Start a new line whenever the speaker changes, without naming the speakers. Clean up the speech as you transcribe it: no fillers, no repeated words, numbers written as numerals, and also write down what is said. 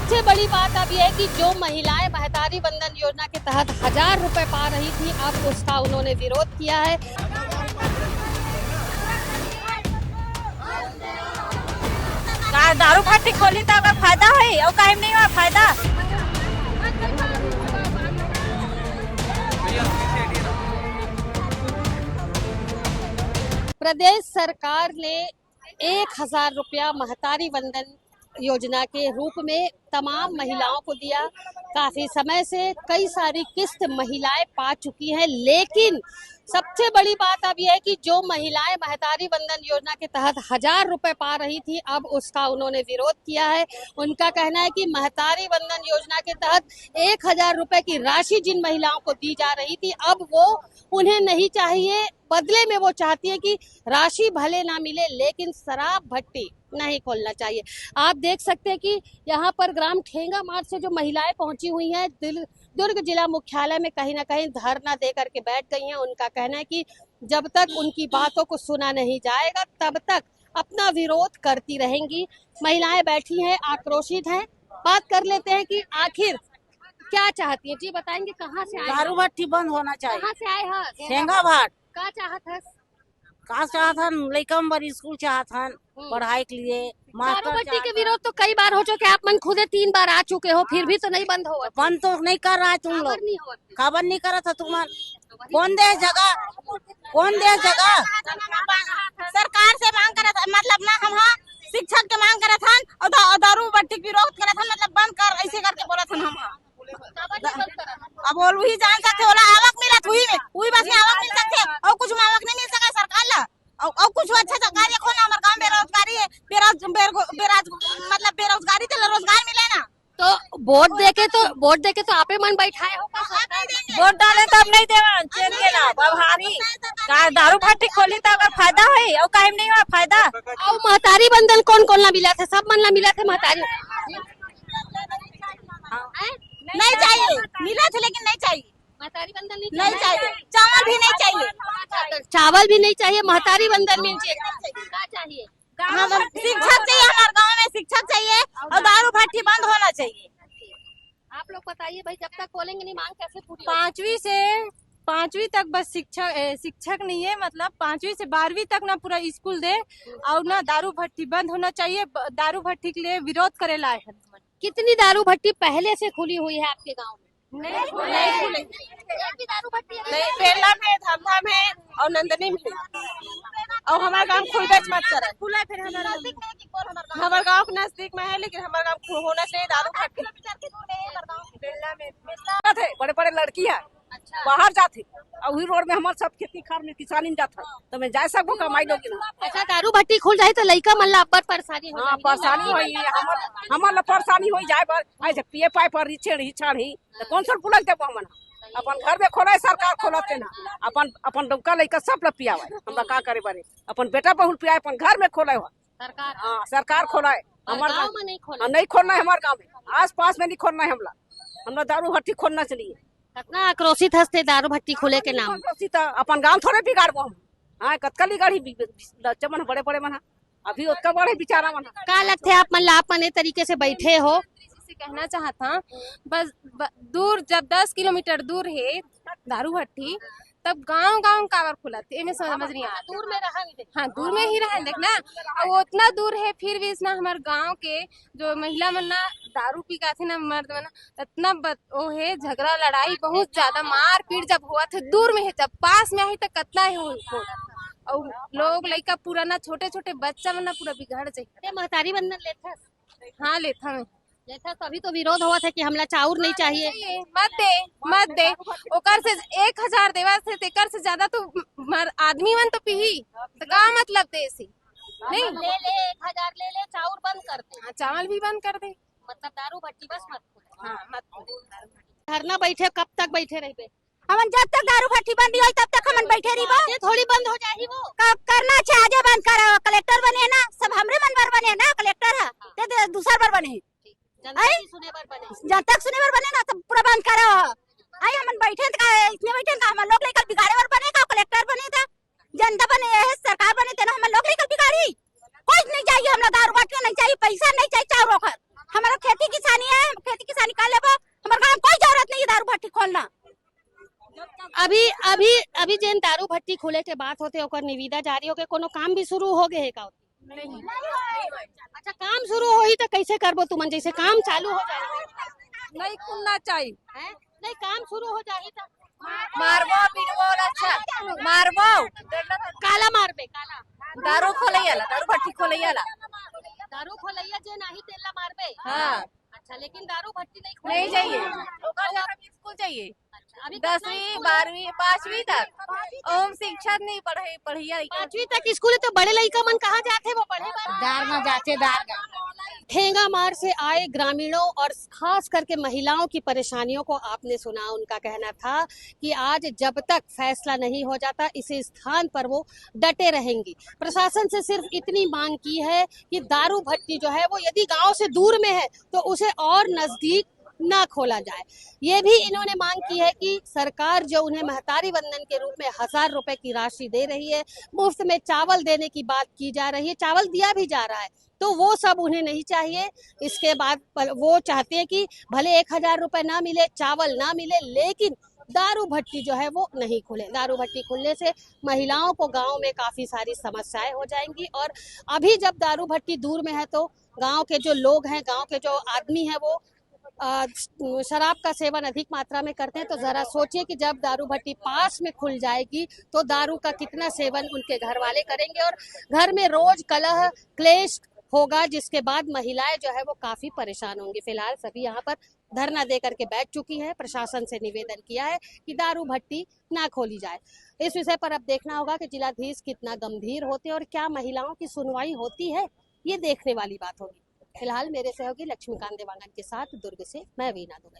सबसे बड़ी बात अब यह है कि जो महिलाएं महतारी बंधन योजना के तहत 1000 रुपए पा रही थी, अब उसका उन्होंने विरोध किया है।
दारू भट्टी खोली तो अगर फायदा है और काहे नहीं हुआ फायदा।
प्रदेश सरकार ने 1000 रुपया महतारी बंधन योजना के रूप में तमाम महिलाओं को दिया। काफी समय से कई सारी किस्त महिलाएं पा चुकी हैं, लेकिन सबसे बड़ी बात अब यह है कि जो महिलाएं महतारी बंधन योजना के तहत 1000 रुपए पा रही थी, अब उसका उन्होंने विरोध किया है। उनका कहना है कि महतारी बंधन योजना के तहत 1000 रुपए की राशि जिन महिलाओं को दी जा रही थी, अब वो उन्हें नहीं चाहिए। बदले में वो चाहती है कि राशि भले ना मिले, लेकिन शराब भट्टी नहीं खोलना चाहिए। आप देख सकते हैं कि यहाँ पर ग्राम ठेंगा मार्ग से जो महिलाएं पहुंची हुई हैं, दुर्ग जिला मुख्यालय में कहीं ना कहीं धरना दे करके बैठ गई हैं। उनका कहना है कि जब तक उनकी बातों को सुना नहीं जाएगा, तब तक अपना विरोध करती रहेंगी। महिलाएं बैठी हैं, आक्रोशित हैं। बात कर लेते हैं कि आखिर क्या चाहती है। जी बताएंगे, कहाँ से आए?
दारू भट्टी बंद होना चाहिए।
कहाँ से आए हैं?
ठेंगा भाट
क्या चाहत है?
का चाहतन लड़का बड़ी स्कूल चाहतन पढ़ाई के लिए।
दारू भट्टी के विरोध तो कई बार हो चुके, आप मन खुदे 3 बार आ चुके हो, फिर भी तो नहीं बंद हो।
बंद तो नहीं कर रहा है तुम लोग। खबर नहीं करा था तुम। कौन दे जगह, कौन दे जगह? सरकार से मांग करा था, मतलब ना हम शिक्षक के मांग करा था और दारू भट्टी के विरोध करा था, मतलब बंद कर ऐसे करके बोला था हम। अब बोल वही जान सकते होला आवक मिला हुई में वही बस में आवक मिल सकते और कुछ आवक नहीं मिल सका सरकार ला और कुछ अच्छा कार्य खोला। हमारे गांव बेरोजगारी है, मतलब बेरोजगारी तो रोजगार मिले ना।
तो वोट देके तो आपे मन बैठाए हो।
वोट डाले तो अब नहीं देवा चेन के ना बभारी दारू भट्टी खोली तो अगर फायदा है और काहे नहीं हुआ फायदा।
और महतारी बंधन कौन कौन ला मिला थे? सब मन ला मिला थे महतारी।
नहीं चाहिए, मिला था लेकिन नहीं चाहिए।
महतारी बंधन
नहीं चाहिए, चावल भी नहीं चाहिए।
चावल भी नहीं चाहिए, महतारी बंधन मिल चाहिए। क्या चाहिए?
शिक्षक चाहिए, हमारे गांव में शिक्षक चाहिए और दारू भट्टी बंद होना चाहिए।
आप लोग बताइए भाई, जब तक बोलेंगे नहीं मांग कैसे पूरी?
5वीं से 5वीं तक बस शिक्षक नहीं है, मतलब 5वीं से 12वीं तक ना पूरा स्कूल दे और ना दारू भट्टी बंद होना चाहिए। दारू भट्टी के लिए विरोध करे लाए हैं।
कितनी दारू भट्टी पहले से खुली हुई है आपके गांव में?
नहीं खुले।
दारू भट्टी
नहीं, बेला में, धमधा में और नंदनी में। और हमारे गांव खुलबे मत करे। खुला फिर हमारे गांव के नजदीक में है, लेकिन हमारे गांव होना चाहिए दारू भट्टी। बेला में बड़े बड़े लड़की है, बाहर जाते और वही रोड में हमारे सब खेती खार में किसानी जाता, तो मैं जा सकूँ कमाई लोगी ना।
अच्छा, दारू भट्टी खुल जाए तो लड़का मल्ला अब्बर परेशानी हो।
परेशानी हुई हमारे परेशानी हो जाए पर ऐसे पिए पाए पर हिछाड़ी तो कौन सा पुलक देव हम अपन घर में खोला सरकार खोलते ना अपन डुमका लड़का सब लोग पिया हमरा का करे बारे अपन बेटा बहुल पिया अपन घर में खोला हुआ
सरकार।
हाँ सरकार खोला है, हमारे
गाँव में नहीं खोला।
नहीं खोलना है, हमारे गाँव में आस पास में नहीं खोलना है। हमरा दारू भट्टी खोलना चाहिए।
कितना आक्रोशित हंसते दारू भट्टी खुले के नाम।
अपन गाँव थोड़े बिगाड़बो हम। हाँ कतकली गाड़ी चमन बड़े बड़े मन अभी उतना बड़े बेचारा मन
का लगते आप मन ला अपन तरीके से बैठे हो।
से कहना चाहता बस दूर जब 10 किलोमीटर दूर है दारू भट्टी, तब गांव गांव कावर खुला थे में समझ नहीं आता।
दूर में रहा।
हाँ दूर में ही रहा देखना, और वो उतना दूर है फिर भी इसना हमारे गांव के जो महिला मन ना दारू पी का थे ना मर्द मन इतना वो है झगड़ा लड़ाई बहुत ज्यादा मार पीट जब हुआ थे दूर में है, जब पास में आई तो कतना है हो और लोग लड़का पूरा ना छोटे छोटे बच्चा मन ना पूरा बिगड़ जाए।
महतारी बंधन लेता?
हाँ लेता मैं
लेता, तभी तो विरोध हुआ था कि हमला चाउर नहीं चाहिए।
मत दे ओकर से 1000 देवा से तेकर से ज्यादा तो आदमी मन तो पीही तो का मतलब दे से नहीं
ले 1000 ले ले, चाउर बंद कर दे।
चावल भी बंद कर दे,
मतलब दारू भट्टी बस मत खोले।
हाँ मत।
धरना बैठे कब तक बैठे रहे?
हम जब तक दारू भट्टी बंद हुई तब तक हम बैठे रही।
ये थोड़ी बंद हो जाएगी, वो
कब करना चाहिए आजे बंद करो। कलेक्टर बने ना, सब हमरे मन बार बने ना कलेक्टर है ते दूसरा बार बने
जनता
सुने बार बने ना, तो पूरा बंद करो। आई हम बैठे इसलिए बैठे हम लोग लेकर बिगाड़े बार बने का कलेक्टर बने था, जनता बने सरकार बने थे ना, हम लोग लेकर बिगाड़ी। कुछ नहीं चाहिए, हम दारू भट्टी नहीं चाहिए, पैसा नहीं चाहिए, चाउर हमारा खेती किसानी है। कर लेबो। हमारे गाँव में कोई जरूरत नहीं है दारू भट्टी खोलना।
अभी अभी अभी जेन दारू भट्टी खुले के बात होते ओकर निविदा जारी होके कोनो काम भी शुरू हो गए है का?
नहीं
अच्छा, काम शुरू होई तो कैसे करबो तुमन? जैसे काम चालू हो जाए
नहीं खुलना चाहिए।
हैं? नहीं, काम शुरू हो जाही तो
मारबो पीटबो अच्छा मारबो
काला मारबे, काला
दारू खोलैया दारू भट्टी खोलैया
दारू खोलैया जे नाही तेला मारबे।
हाँ
अच्छा, लेकिन दारू भट्टी नहीं
नहीं
खोलैया।
चाहिए स्कूल चाहिए
अच्छा, अभी
10वीं 12वीं 5वीं तक ओम शिक्षा नहीं पढ़िया
5वीं तक स्कूल है तो बड़े लड़का मन कहाँ जाते वो पढ़े बर?
दार में जाते दार
ठेंगा मार से आए ग्रामीणों और खास करके महिलाओं की परेशानियों को आपने सुना। उनका कहना था कि आज जब तक फैसला नहीं हो जाता इस स्थान पर वो डटे रहेंगी। प्रशासन से सिर्फ इतनी मांग की है कि दारू भट्टी जो है वो यदि गांव से दूर में है तो उसे और नजदीक ना खोला जाए। ये भी इन्होंने मांग की है कि सरकार जो उन्हें महतारी वंदन के रूप में 1000 रुपए की राशि दे रही है, मुफ्त में चावल देने की बात की जा रही है, चावल दिया भी जा रहा है, तो वो सब उन्हें नहीं चाहिए। इसके बाद वो चाहते हैं कि भले 1000 रुपए ना मिले, चावल ना मिले, लेकिन दारू भट्टी जो है वो नहीं खुले। दारू भट्टी खुलने से महिलाओं को गांव में काफी सारी समस्याएं हो जाएंगी और अभी जब दारू भट्टी दूर में है तो गांव के जो लोग हैं, गांव के जो आदमी हैं वो शराब का सेवन अधिक मात्रा में करते हैं। तो जरा सोचिए कि जब दारू भट्टी पास में खुल जाएगी तो दारू का कितना सेवन उनके घर वाले करेंगे और घर में रोज कलह क्लेश होगा, जिसके बाद महिलाएं जो है वो काफी परेशान होंगी। फिलहाल सभी यहाँ पर धरना दे करके बैठ चुकी है। प्रशासन से निवेदन किया है कि दारू भट्टी ना खोली जाए। इस विषय पर अब देखना होगा कि जिलाधीश कितना गंभीर होते हैं और क्या महिलाओं की सुनवाई होती है, ये देखने वाली बात होगी। फिलहाल मेरे सहयोगी लक्ष्मीकांत देवांगन के साथ दुर्ग से मैं वीना दुबे।